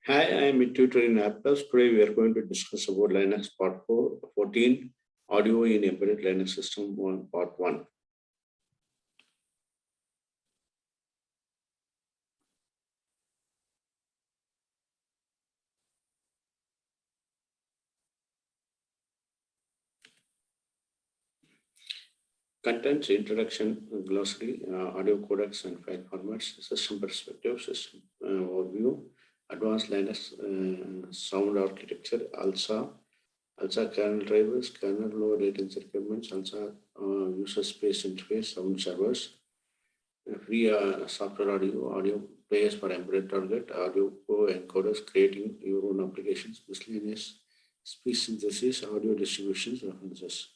Hi, I am a tutor in Uplatz. Today we are going to discuss about Linux part 14, audio in embedded Linux system part 1. Contents, introduction, glossary, audio codecs and file formats, system perspective, system overview, advanced Linux sound architecture, ALSA kernel drivers, kernel low latency requirements, ALSA user space interface, sound servers, free software audio players for embedded target, audio encoders, creating your own applications, miscellaneous speech synthesis, audio distributions, references.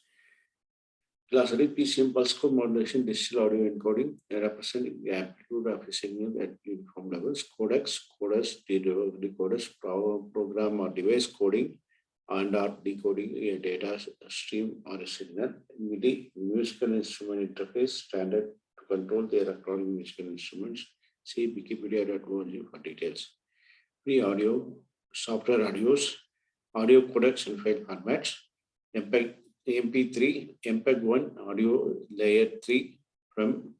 Glossary, PCM pulse code modulation, digital audio encoding, representing the amplitude of a signal at uniform levels, codecs, coders, decoders, program or device coding, and or decoding a data stream or a signal, MIDI, musical instrument interface, standard to control the electronic musical instruments. See wikipedia.org for details. Free audio, software audios, audio codecs and file formats, MP3, MPEG-1 audio layer 3 from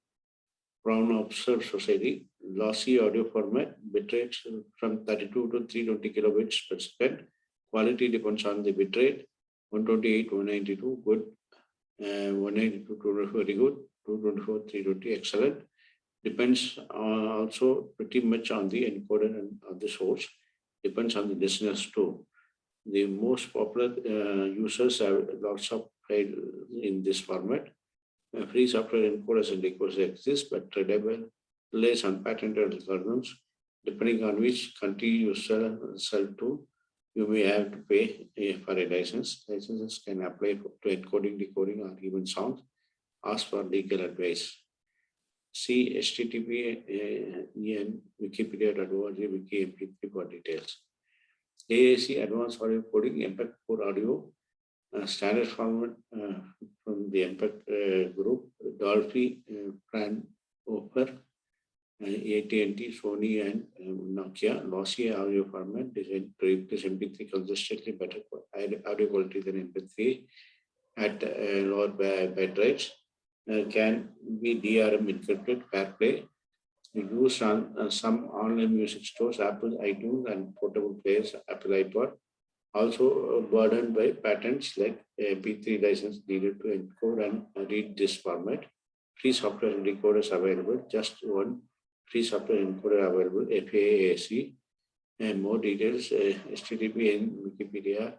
Brown Observer Society, lossy audio format, bitrate from 32 to 320 kilobits per second. Quality depends on the bitrate, 128, 192, good, 192, 224, very good, 224, 320, excellent. Depends also pretty much on the encoder and the source. Depends on the listeners too. The most popular users have lots of files in this format. Free software encoders and decoders exist, but relies on patented algorithms. Depending on which country you sell to, you may have to pay for a license. Licenses can apply to encoding, decoding, or even sound. Ask for legal advice. See http en wikipedia.org wiki mp3 for details. AAC advanced audio coding, MPEG-4 audio, standard format from the MPEG group, Dolphy, Fraunhofer, AT&T, Sony, and Nokia. Lossy audio format designed to replace MP3, consistently better audio quality than MP3 at lower byte rates. Can be DRM encrypted, AirPlay, used on some online music stores, Apple iTunes, and portable players, Apple iPod. Also burdened by patents like MP3 license needed to encode and read this format. Free software and decoders available. Just one free software encoder available, FAAC. And more details, http in Wikipedia,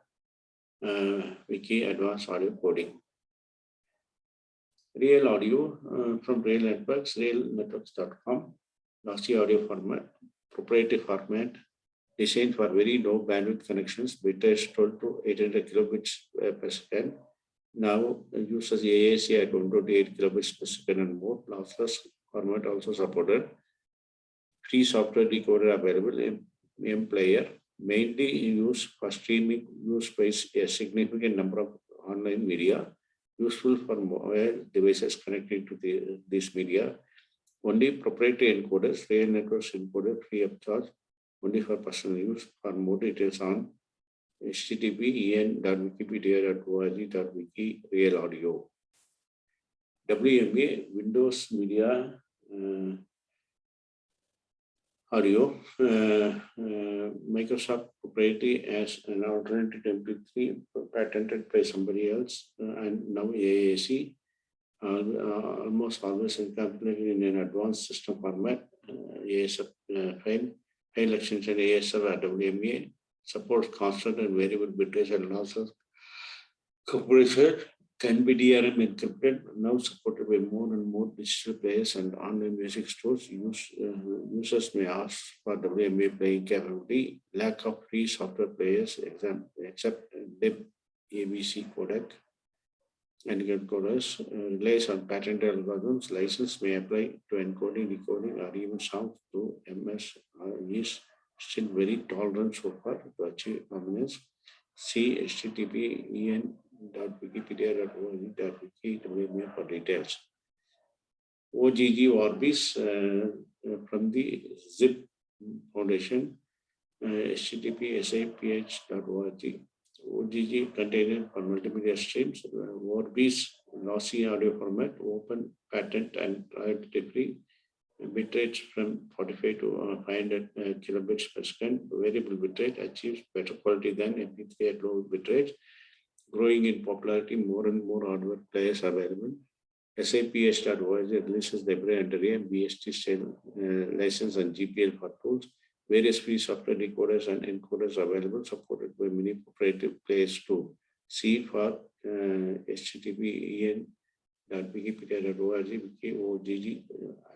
Wiki Advanced Audio Coding. RealAudio from Real Networks, realnetworks.com. Lossy audio format, proprietary format, designed for very low bandwidth connections, bitrate 12 to 800 kilobits per second. Now uses AAC at 128 kilobits per second and more. Lossless format also supported. Free software decoder available in M-Player, mainly used for streaming, used by a significant number of online media, useful for mobile devices connected to this media. Only proprietary encoders, Real Networks encoder, free of charge, only for personal use. For more details on http en.wikipedia.org.wiki RealAudio. WMA, Windows Media Audio, Microsoft proprietary as an alternative to MP3, patented by somebody else, and now AAC. Almost always encapsulated in an advanced system format, ASF file extension ASF or WMA, supports constant and variable bitrate and losses. Compressor can be DRM encrypted, now supported by more and more digital players and online music stores. Users may ask for WMA playing capability. Lack of free software players, except lib ABC codec and encoders, relies on patented algorithms. License may apply to encoding, decoding, or even sound to MS is still very tolerant so far to achieve dominance. See http en.wikipedia.org.wiki WMA for details. Ogg Vorbis from the Zip Foundation, http saph.org, OGG container for multimedia streams, Vorbis lossy audio format, open patent and royalty free, bitrate from 45 to 500 kilobits per second. Variable bitrate achieves better quality than MP3 at low bitrate. Growing in popularity, more and more hardware players are available. SAPH.org releases library under a BST style license and GPL for tools. Various free software decoders and encoders are available, supported by many proprietary players too. See for http://en.wikipedia.org, wiki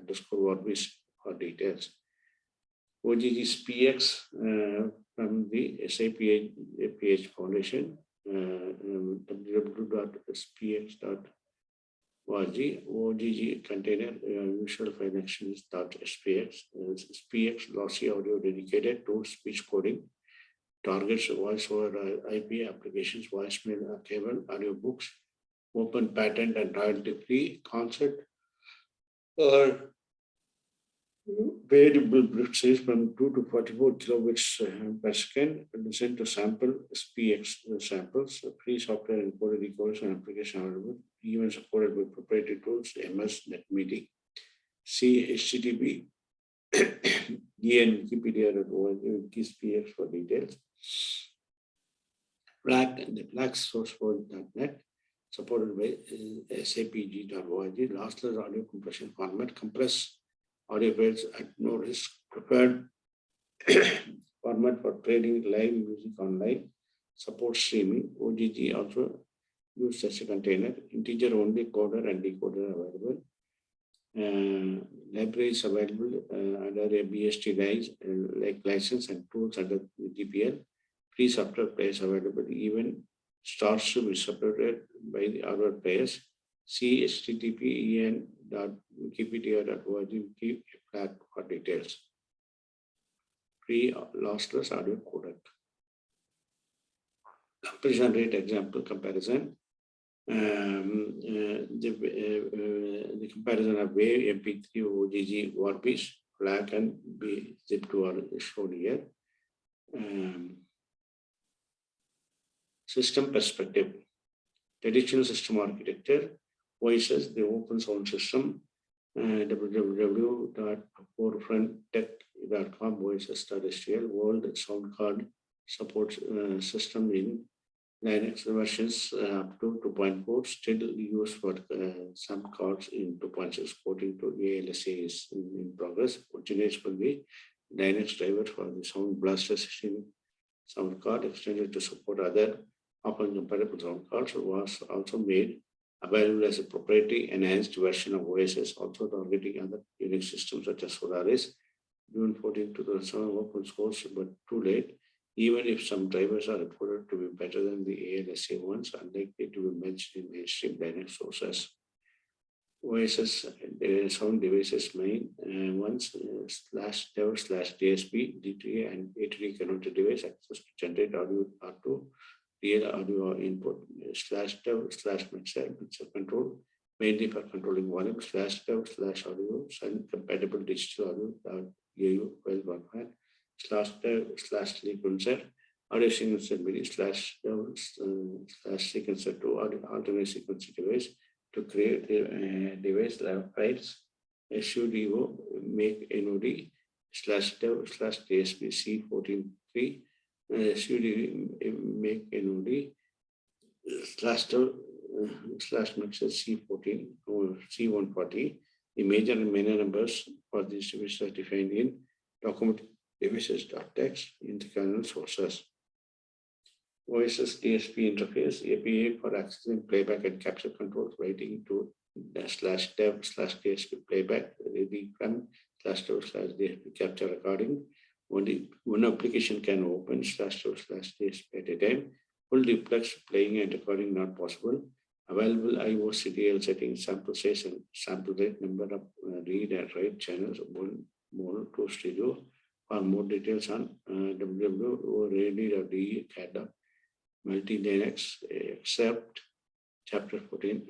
OGG_Vorbis for details. Ogg Speex from the SAPH Foundation, www.speex.org. OGG container usual file action is .speex. Speex lossy audio dedicated to speech coding, targets voice over IP applications, voicemail, archival, audiobooks, open patent and royalty free concept, or variable bitrate from 2 to 44 kilobits per second, designed to sample SPX samples, free software encoded decoders and application available, even supported by proprietary tools, MS NetMeeting. See http en.wikipedia.org wiki SPX for details. FLAC and the FLAC source code.net, supported by sapg.org, lossless audio compression format, compress audio files at no risk, preferred format for trading live music online, support streaming. OGG also use such a container, integer only coder and decoder available. Libraries available under a BST like license and tools under GPL. Free software players available, even starts to be supported by the other players. See http://en.wikipedia.org wiki for details. Free lossless audio codec. Comparison rate example comparison. The comparison of WAV, MP3, OGG, Vorbis, FLAC, and zip2 are shown here. System perspective. Traditional system architecture. Voices, the open sound system, www.forefronttech.com, voices.stl, world sound card supports system in Linux versions up to 2.4, still used for some cards in 2.6, according to ALSA is in progress. Originates from the Linux driver for the Sound Blaster 16 sound card, extended to support other often compatible sound cards, was also made available as a proprietary enhanced version of OSS, also targeting other Unix systems such as Solaris. June 14, 2007, open source, but too late. Even if some drivers are reported to be better than the ALSA ones, unlikely to be mentioned in mainstream Linux sources. OSS sound devices main ones /dev/DSP, D3 and A3 connected device access to generate audio R2. RealAudio input /dev/mixer control, mainly for controlling volume /dev/audio and compatible digital audio AU file format /dev/sequencer audio sequencer MIDI /dev/sequencer to alternate sequencer device to create device files sudo make nod /dev/dsp C14.3 sudo make nod /dev/mixer C14 or C140. The major and minor numbers for these devices are defined in document devices.txt in the kernel sources. OSS DSP interface API for accessing playback and capture controls, writing to /dev/DSP playback, reading from /dev/DSP capture recording. Only one application can open /dev/DSP at a time. Full duplex playing and recording not possible. Available I/O CTL settings, sample size and sample rate, number of read and write channels, mono to stereo. For more details on www.radio.de cat multi-Linux except chapter 14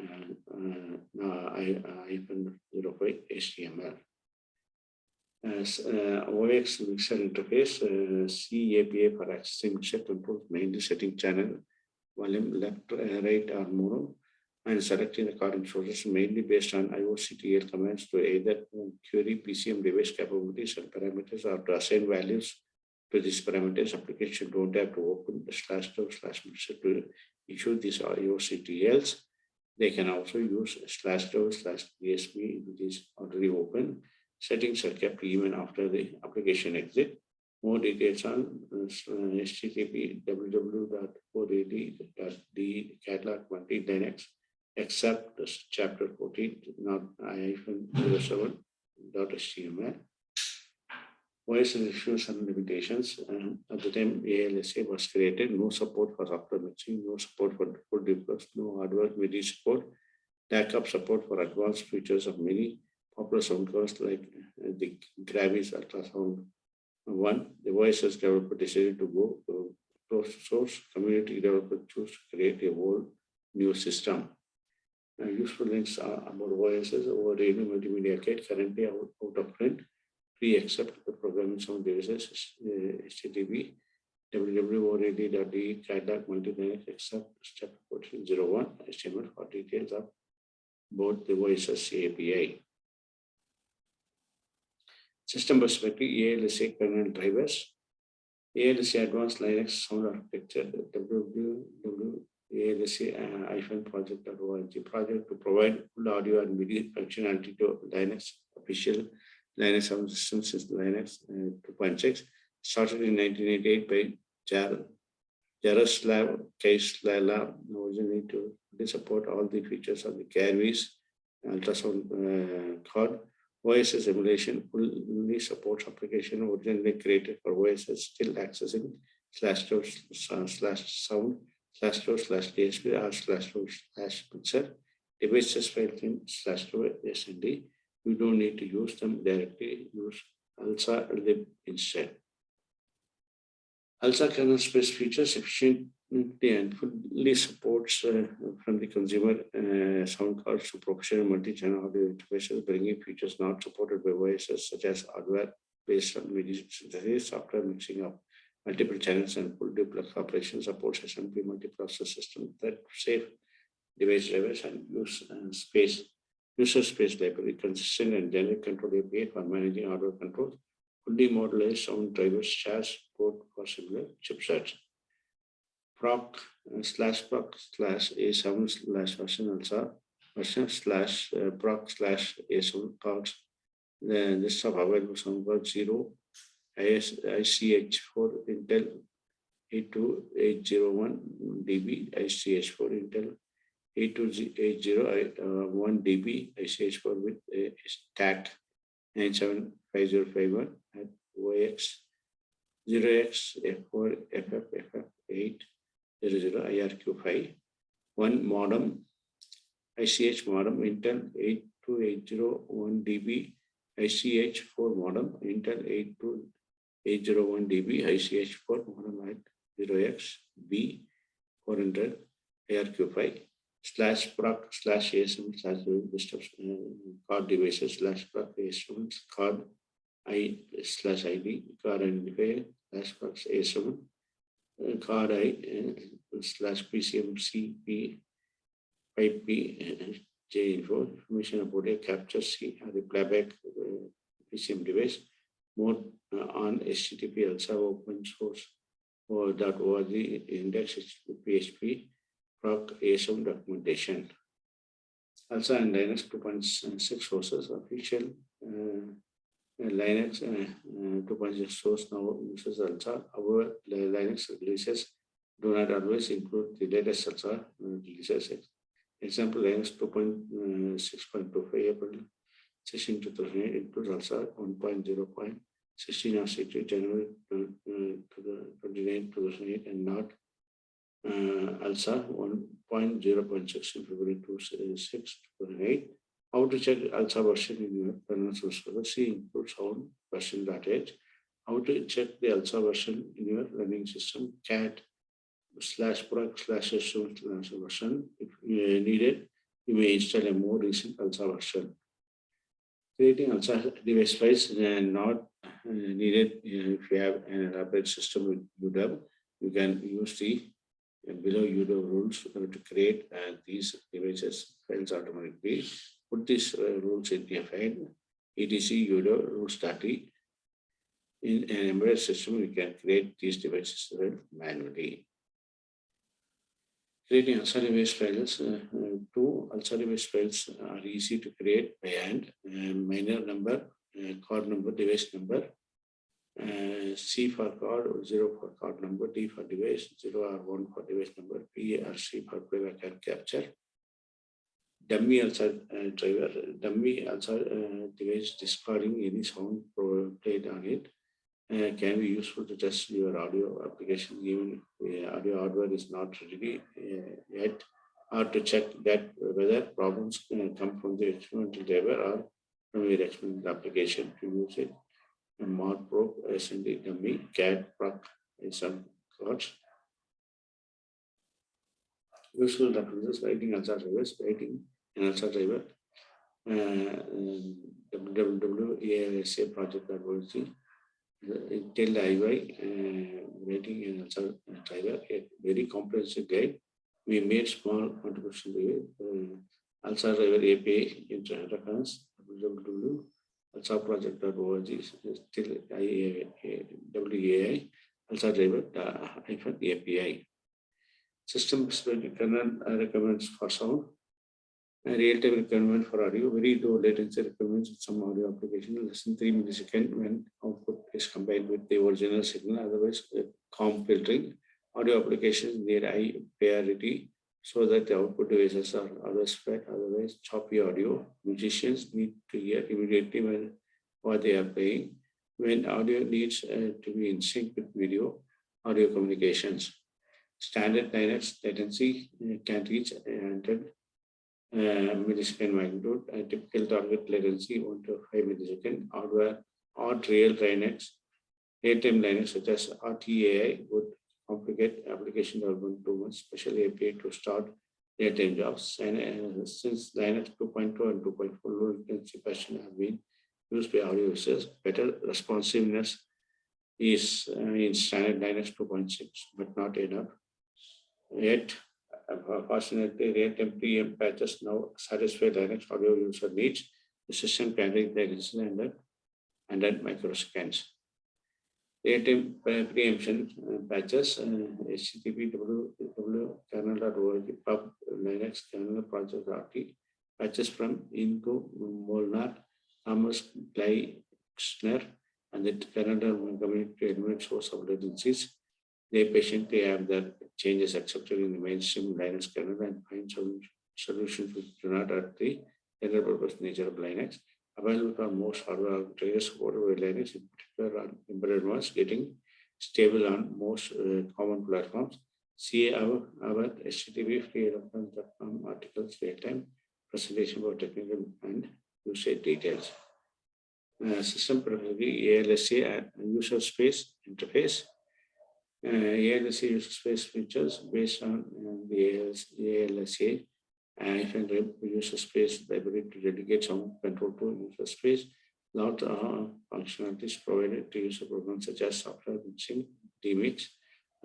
-05 HTML. OX mixer interface, C API for accessing mixer controls, mainly setting channel volume left, right, or mono, and selecting the current sources mainly based on IOCTL commands to either query PCM device capabilities and parameters or to assign values to these parameters. Application don't have to open the /dev/mixer to issue these IOCTLs. They can also use /dev/DSP, which is already open. Settings are kept even after the application exit. More details on http www.4ad.d catalog multi-Linux except chapter 14, not -07.html. OS issues and limitations. At the time ALSA was created, no support for software mixing, no support for full duplex, no hardware MIDI support, lack of support for advanced features of many popular sound cards like the Gravis Ultrasound 1. The OSS developer decided to go closed source. Community developer chose to create a whole new system. Useful links are about OSS over Radio Multimedia Kit, currently out of print. Free except the programming sound devices, HTTP www.4ad.de catalog multi-Linux except step 1401 HTML for details of both the OSS API. System perspective, ALSA kernel drivers. ALSA Advanced Linux Sound Architecture, www.alsa-project.org project to provide full audio and MIDI functionality to Linux official Linux sound systems since Linux 2.6. Started in 1988 by Jaroslav Kaislala, originally to support all the features of the Gravis ultrasound card. OSS emulation fully supports application originally created for OSS, still accessing /sound/DSP or /mixer. Devices filed in /SND. You don't need to use them directly, use alsa-lib instead. ALSA kernel space features efficiently and fully supports from the consumer sound cards to professional multi-channel audio interfaces, bringing features not supported by OSS, such as hardware based on MIDI synthesis, software mixing of multiple channels, and full duplex operation. Supports SMP multiprocessor system that safe device drivers and user space library, consistent and generic control API for managing hardware controls. Fully modularized sound drivers shares support for similar chipsets. Proc /proc/A7/version ALSA version /proc/A7 cards. The list of available sound cards 0 ICH4 Intel 82801 dB ICH4 Intel 82801 dB ICH4 with a stack 975051 at OX 0x F4FF800 IRQ5. One modem, ICH modem, Intel 82801 dB ICH4 modem, Intel 82801 dB ICH4 modem at 0x B400 IRQ5. /proc/A7 list of card devices /proc/A7 card I/ID card identifier /proc/A7 card I/PCMCP 5P J-info information about a capture C or the playback PCM device. More on HTTP ALSA open source .org index PHP proc A7 documentation. ALSA and Linux 2.6 sources. Official Linux 2.6 source now uses ALSA. Our Linux releases do not always include the latest ALSA releases. Example, Linux 2.6.25 April 16, 2008 includes ALSA 1.0.16 or 60 January 29, 2008 and not ALSA 1.0.6 in February 26, 2008. How to check ALSA version in your kernel source server? C includes sound version.h. How to check the ALSA version in your running system? cat /proc/A7 version. If needed, you may install a more recent ALSA version. Creating ALSA device files not needed if you have an elaborate system with UW. You can use the below UW rules to create these devices files automatically. Put these rules in a file, etc UW rules.t. In an embedded system, we can create these devices manually. Creating ALSA-based files. Two ALSA-based files are easy to create by hand. Minor number, card number, device number. C for card, 0 for card number, D for device, 0 or 1 for device number, P or C for playback and capture. Dummy ALSA driver, dummy ALSA device discarding any sound played on it. Can be useful to test your audio application even if audio hardware is not ready yet, or to check that whether problems come from the experimental driver or from your experimental application. To use it, mod proc, SND dummy, CAD proc is some cards. Useful references: writing ALSA drivers, writing an ALSA driver, www.alsa project.org. Tell IY writing and ALSA driver, a very comprehensive guide. We made small contribution to it. ALSA driver API in reference www.alsaproject.org. Still WAI ALSA driver API. System specific kernel requirements for sound. Real-time requirement for audio, very low latency requirements in some audio application, less than 3 milliseconds when output is combined with the original signal, otherwise COM filtering. Audio applications need high priority so that the output devices are always fed, otherwise choppy audio. Musicians need to hear immediately when what they are playing. When audio needs to be in sync with video, audio communications. Standard Linux latency can reach 100 millisecond magnitude. A typical target latency 1 to 5 millisecond. Hardware odd real-time Linux such as RTAI would complicate application development too much, especially API to start real-time jobs. And since Linux 2.2 and 2.4 low latency version have been used by audio users, better responsiveness is in standard Linux 2.6, but not enough. Yet, fortunately, real-time preemption patches now satisfy Linux audio user needs. The system can reach latency under 100 microseconds. Real-time preemption patches, HTTP www kernel.org, pub Linux kernel project RT, patches from Inco, Molnar, Thomas Gleichner, and the kernel community element source of latencies. They patiently have their changes accepted in the mainstream Linux kernel and find solutions which do not hurt the general purpose nature of Linux. Available for most hardware architectures supported by Linux, in particular on embedded ones, getting stable on most common platforms. See our HTTP free.com articles, real-time presentation about technical and usage details. System preferably ALSA user space interface. ALSA user space features based on the ALSA -rib user space library to dedicate some control to user space. Lot of functionalities provided to user programs such as software mixing, demix,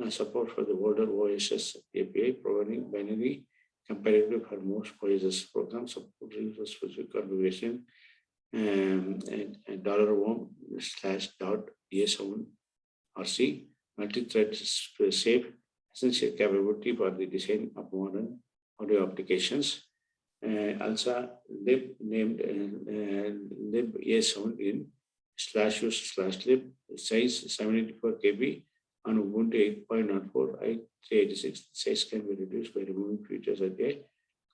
support for the older OSS API, providing binary comparative for most OSS programs, support user specific configuration, and $1/.ES7RC, multi-thread safe, essential capability for the design of modern audio applications. alsa-lib named lib A7 in /use/lib, size 784 KB on Ubuntu 8.04 i386. Size can be reduced by removing features at the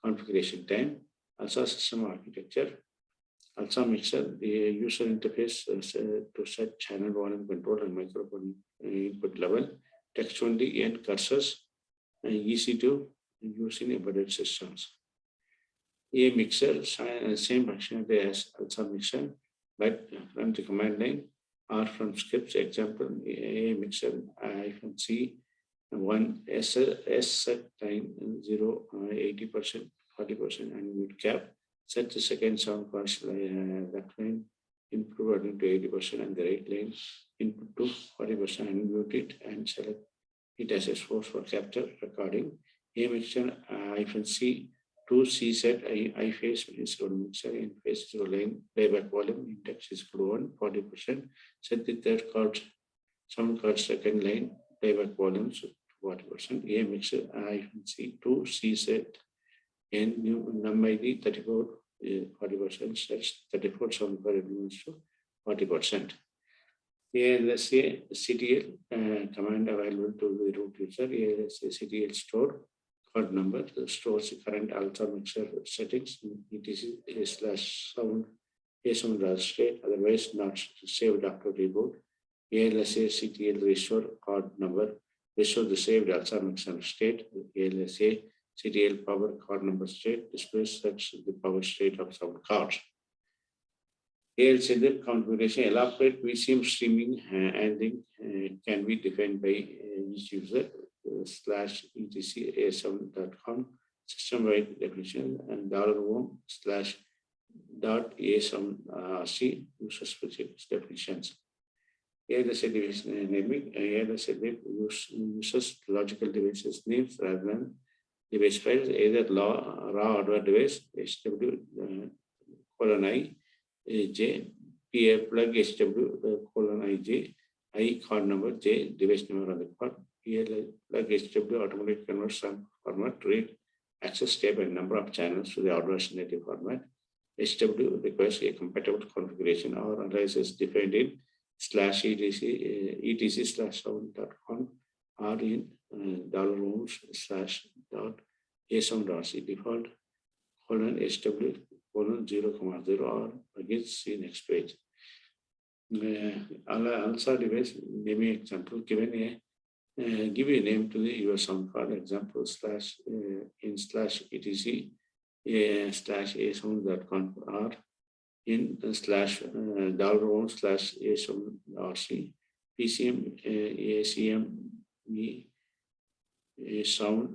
configuration time. ALSA system architecture. ALSA mixer, the user interface to set channel volume control and microphone input level. Text only and cursors, easy to use in embedded systems. A mixer, same functionality as ALSA mixer, but from the command line or from scripts. Example, A mixer -C 1 S set time 0 80%, 40% and mid cap Set the second sound card left line input volume to 80% and the right line input to 40% and mute it and select it as a source for capture recording. Amixer -C to C set I phase is equal to mixer in phase is equal to playback volume index is equal to 40%. Set the third card sound card second line playback volume to 40%. Amixer -C to C set and new num ID 34 40% sets 34 sound card elements to 40%. ALSA CTL command available to the root user. ALSA CTL store card number stores the current alsa mixer settings etc/sound sound state, otherwise not saved after reboot. ALSA CTL restore card number restore the saved alsa mixer state. ALSA CTL power card number state displays such the power state of sound cards. ALSA configuration elaborate PCM streaming handling can be defined by each user /etc asm.com system-wide definition and $1/.asm.rc user-specific definitions. ALSA device naming. ALSA uses logical devices names rather than device files, either raw hardware device HW :I J PA plug HW :IJ I card number J device number on the card. Plug HW automatically converts some format, read, access tape and number of channels to the hardware's native format. HW requires a compatible configuration or otherwise is defined in /etc/sound.com or in $/.asm.rc default :HW :0,0 or against see next page. ALSA device naming example given a give a name to the your sound card example in /etc/asm.com or in $$1/asm.rc PCM ACM sound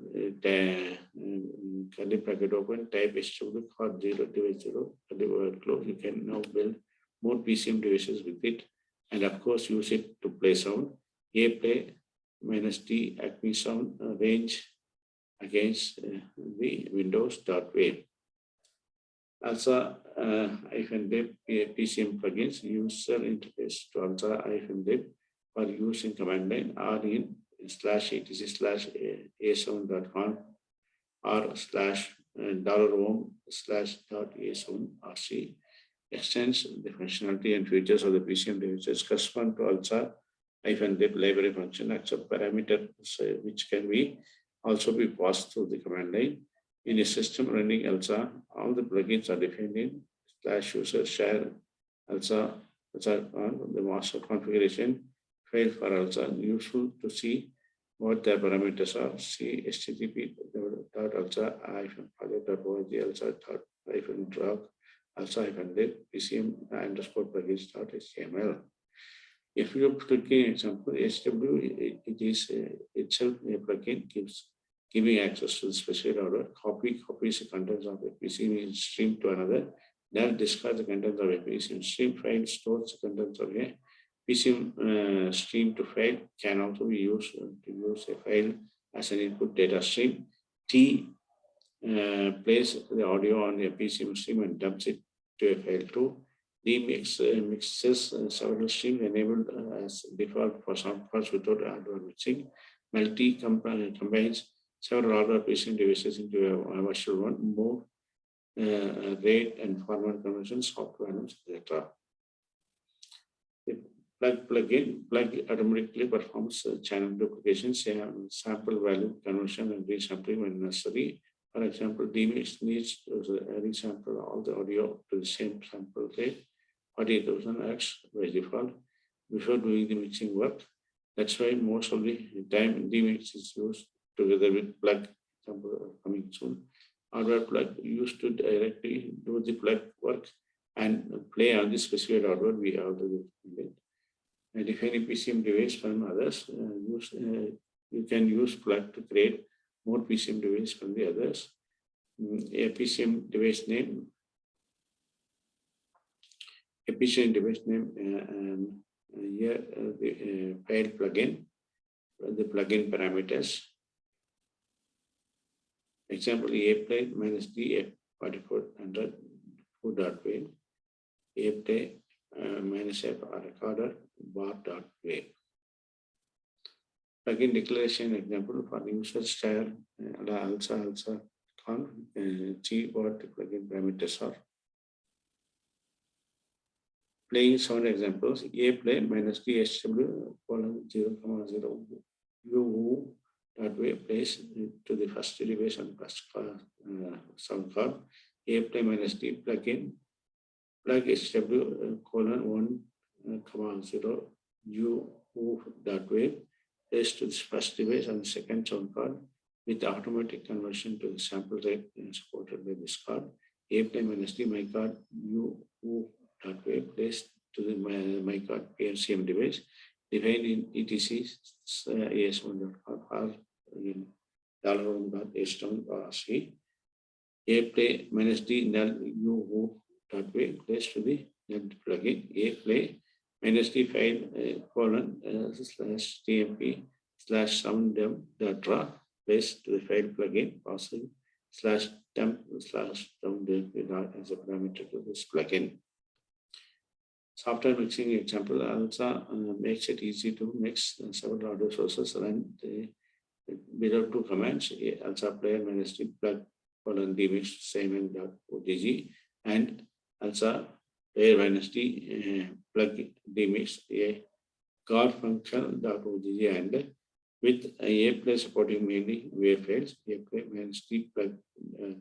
curly bracket open type HW card 0 device 0 close. You can now build more PCM devices with it and of course use it to play sound. A play -D Acme sound range against the Windows.wave. ALSA-lib PCM plugins user interface to ALSA-lib for use in command line or in /etc/asm.com or $$1/.asm.rc extends the functionality and features of the PCM devices correspond to ALSA-lib library function except parameters which can be also be passed through the command line. In a system running ALSA, all the plugins are defined in /user share ALSA on the master configuration file for ALSA. Useful to see what their parameters are. See http://alsa-project.org alsa-drop alsa-lib pcm_plugins.html. If you click an example, HW, it is itself a plugin giving access to the specified hardware. Copies the contents of a PCM stream to another. Then discard the contents of a PCM stream file. Stores the contents of a PCM stream to file. Can also be used to use a file as an input data stream. T plays the audio on a PCM stream and dumps it to a file too. D mixes several streams enabled as default for sound cards without hardware mixing. Multi combines several hardware PCM devices into a virtual one. More rate and format conversions, software values, etc. Plugin automatically performs channel duplications, sample value conversion and resampling when necessary. For example, DMix needs to resample all the audio to the same sample rate, 40,000 X by default, before doing the mixing work. That's why most of the time DMix is used together with plug, example coming soon. Hardware plug used to directly do the plug work and play on the specified hardware we have already made. And if any PCM device from others, you can use plug to create more PCM device from the others. A PCM device name efficient device name, here the file plugin, the plugin parameters. Example, A-play minus D F4400 foo.wave, A-play minus F recorder bar.wave. Plugin declaration example for user style alsa conf, see what the plugin parameters are. Playing sound examples, A play minus DSW colon 0,0 u.wave plays to the first device on first sound card. A play minus D plugin plug SW colon 1,0 u.wave plays to the first device on the second sound card with automatic conversion to the sample rate supported by this card. A play minus D my card u.wave placed to the my card PRCM device defined in etc as1.com in $1.h.c. A play minus D null u.wave placed to the null plugin. A play minus D file colon slash tmp slash sound.raw placed to the file plugin passing slash temp slash sound as a parameter to this plugin. Software mixing example, ALSA makes it easy to mix several audio sources and below two commands, ALSA player minus D plug colon dmix same.ogg and ALSA player minus D plug dmix a card function.ogg and with A play supporting mainly wave files, A play minus D plug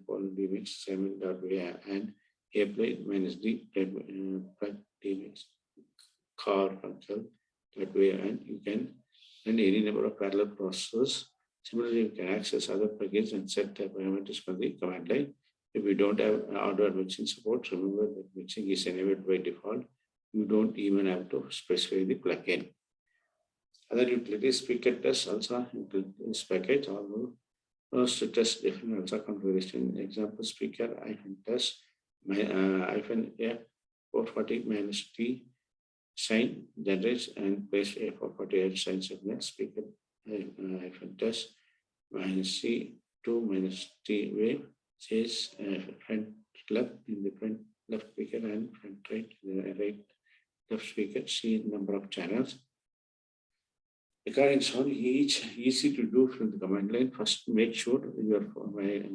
colon dmix same.wave and A play minus D plug dmix card function.wave and you can run any number of parallel processes. Similarly, you can access other plugins and set parameters from the command line. If you don't have hardware mixing support, remember that mixing is enabled by default. You don't even have to specify the plugin. Other utilities, speaker test also include this package. First to test different ALSA configuration. Example speaker -test -F440 minus T sign generates and place a 440 sign signal. Speaker -test -C2 minus T wave says front left in the front left speaker and front right in the right left speaker. See number of channels. Recording sound easy to do from the command line. First, make sure your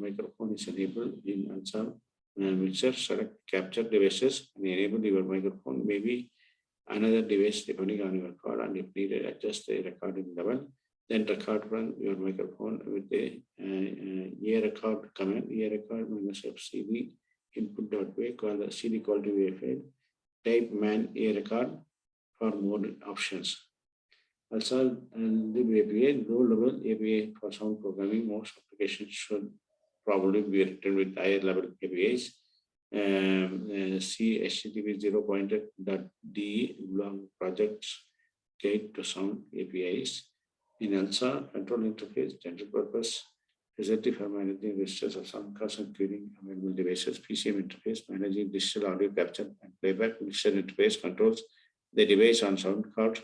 microphone is enabled in ALSA mixer. Select capture devices and enable your microphone. Maybe another device depending on your card, and if needed, adjust the recording level. Then record from your microphone with the A record command. A record minus FCD input.wave called the CD quality wave file. Type man A record for more options. Also, lib API, low-level API for sound programming. Most applications should probably be written with higher level APIs. See HTTP 0.de long projects guide to sound APIs. In ALSA, control interface, general purpose, facility for managing registers of sound cards and clearing available devices. PCM interface, managing digital audio capture and playback. Mixer interface controls the device on sound card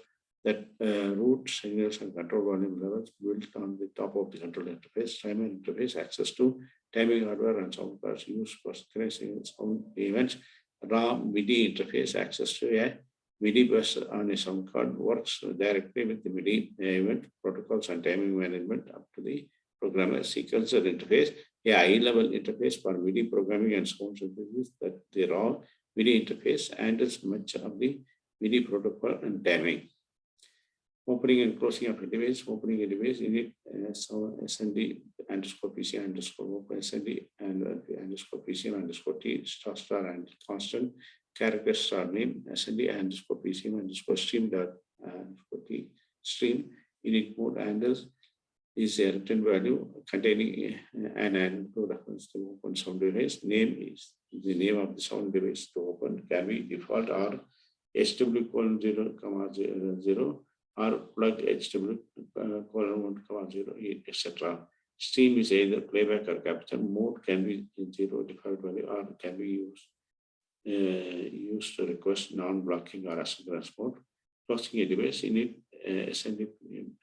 that route signals and control volume levels built on the top of the control interface. Timer interface, access to timing hardware and sound cards used for synchronizing sound events. raw MIDI interface, access to a MIDI bus on a sound card, works directly with the MIDI event protocols and timing management up to the programmer. Sequencer interface, a high-level interface for MIDI programming and sound synthesis that the raw MIDI interface handles much of the MIDI protocol and timing. Opening and closing of a device, opening a device, init SND underscore PC underscore open SND and underscore PC underscore T star and constant character star name SND underscore PC underscore stream dot underscore T stream. Init mode handles is a written value containing an include reference to open sound device. Name is the name of the sound device to open, can be default or SW:0,0 or plug HW:1,0, etc. Stream is either playback or capture. Mode can be 0 default value or can be used used to request non-blocking or asynchronous mode. Closing a device, you need SND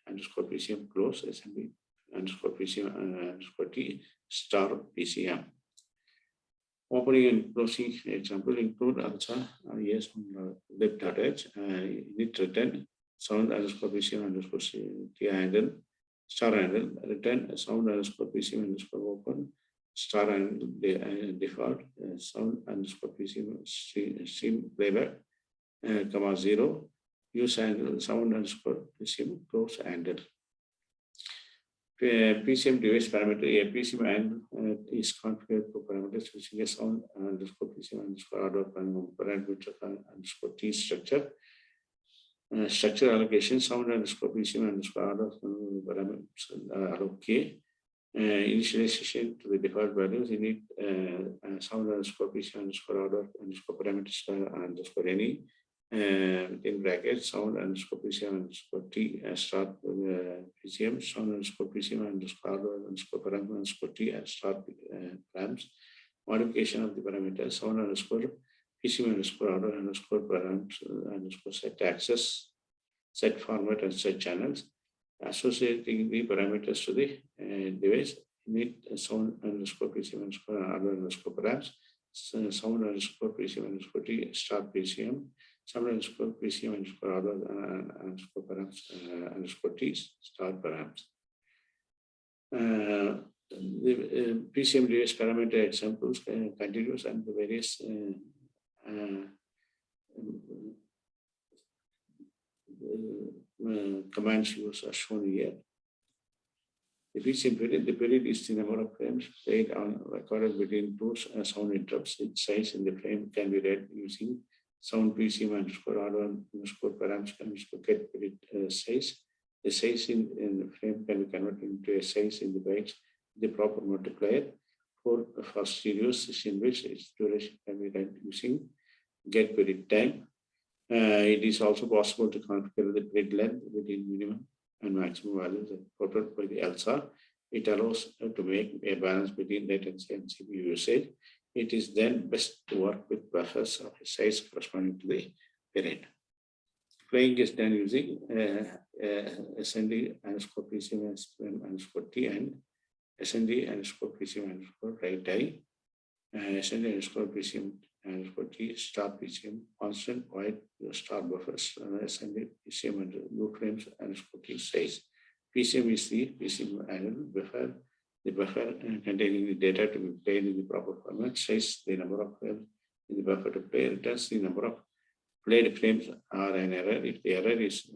underscore PCM close, SND underscore PCM underscore T star PCM. Opening and closing example include ALSA yes lib.h, init return sound underscore PCM underscore T handle star handle return sound underscore PCM underscore open star handle default sound underscore PCM stream playback comma 0 use handle sound underscore PCM close handle. PCM device parameter, a PCM handle is configured for parameters using a sound underscore PCM underscore order parameter underscore T structure. Structure allocation, sound underscore PCM underscore order parameters K. Initialization to the default values, you need sound underscore PCM underscore order underscore parameters underscore any. In brackets, sound underscore PCM underscore T start PCM, sound underscore PCM underscore order underscore parameter underscore T start params. Modification of the parameter, sound underscore PCM underscore order underscore parameter underscore set access, set format and set channels. Associating the parameters to the device, you need sound underscore PCM underscore order underscore params, sound underscore PCM underscore T start PCM. Sound underscore PCM underscore order underscore params underscore T start params. The PCM device parameter examples continues and the various commands used are shown here. The PCM period is the number of frames played on recorded between two sound interrupts. Its size in the frame can be read using sound PCM underscore order underscore params underscore get period size. The size in the frame can be converted into a size in the bytes, the proper multiplier. For stereo, 16 bits, its duration can be read using get period time. It is also possible to configure the period length between minimum and maximum values quoted by the ALSA. It allows to make a balance between latency and CPU usage. It is then best to work with buffers of a size corresponding to the period. Playing is done using SND underscore PCM underscore T and SND underscore PCM underscore write I, SND underscore PCM underscore T star PCM constant white star buffers, SND PCM under blue frames underscore T size. PCM is the PCM handle buffer. The buffer containing the data to be played in the proper format, says the number of frames in the buffer to play, returns the number of played frames or an error. If the error is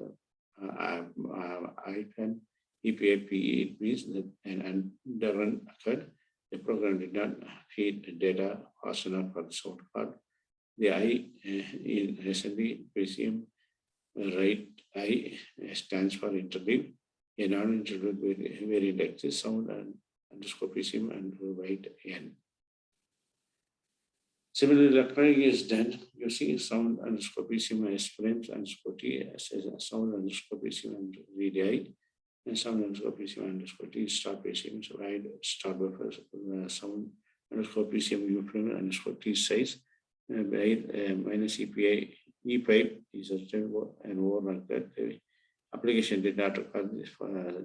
icon EPAPE, it means that an underrun occurred. The program did not feed the data fast enough for the sound card. The I in SND PCM write I stands for interleave. A non-interleave variant exists, sound and underscore PCM and write N. Similarly, recording is done using sound underscore PCM as frames underscore T as sound underscore PCM and read I, and sound underscore PCM underscore T star PCM, so write star buffers, sound underscore PCM U frame underscore T size, minus EPA E5 is a and overrun that the application did not record this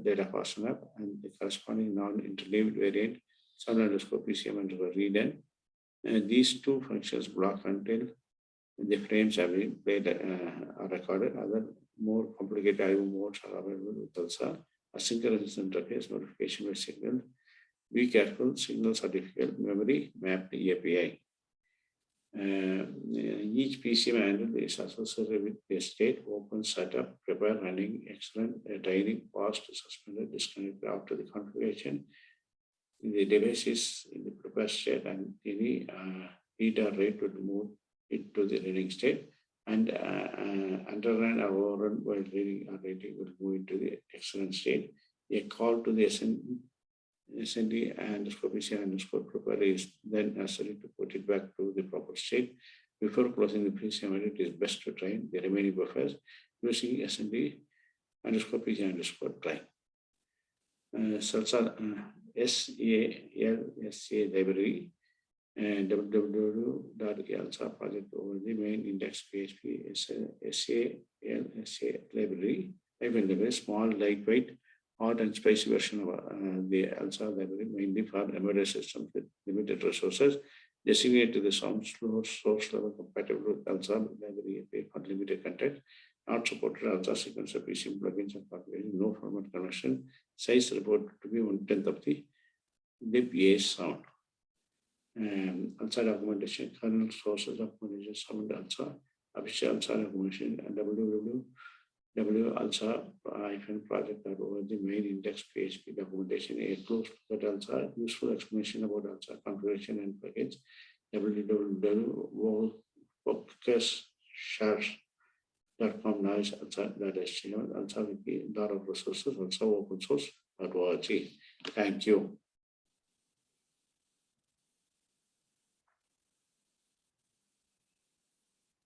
data fast enough, and the corresponding non-interleaved variant sound underscore PCM underscore read N. These two functions block until the frames have been played or recorded. Other more complicated IO modes are available with ALSA. Asynchronous interface notification by signal. Be careful, signals are difficult. Memory mapped API. Each PCM handle is associated with a state, open, setup, prepare, running, xrun, training, paused, suspended, disconnected after the configuration. The device is in the prepare state and any read or write will move it to the reading state, and underrun or overrun while reading or writing will move into the xrun state. A call to the SND underscore PCM underscore prepare is then necessary to put it back to the proper state. Before closing the PCM, it is best to train the remaining buffers using SND underscore PCM underscore train. SALSA library and www.alsa project over the main index PHP ALSA library. A small, lightweight, hot and spicy version of the ALSA library, mainly for embedded systems with limited resources, designated to the source level compatible with ALSA library for limited content, not supported ALSA sequencer PC plugins and configuration, no format conversion, size reported to be 1/10 of the lib sound. ALSA documentation, kernel sources documentation, sound ALSA, official ALSA documentation, and www.alsa-project over the main index PHP documentation, a close look at ALSA, useful explanation about ALSA configuration and plugins, www.workcast.com, nice ALSA.html, ALSA wiki, lot of resources, also open source.org. Thank you.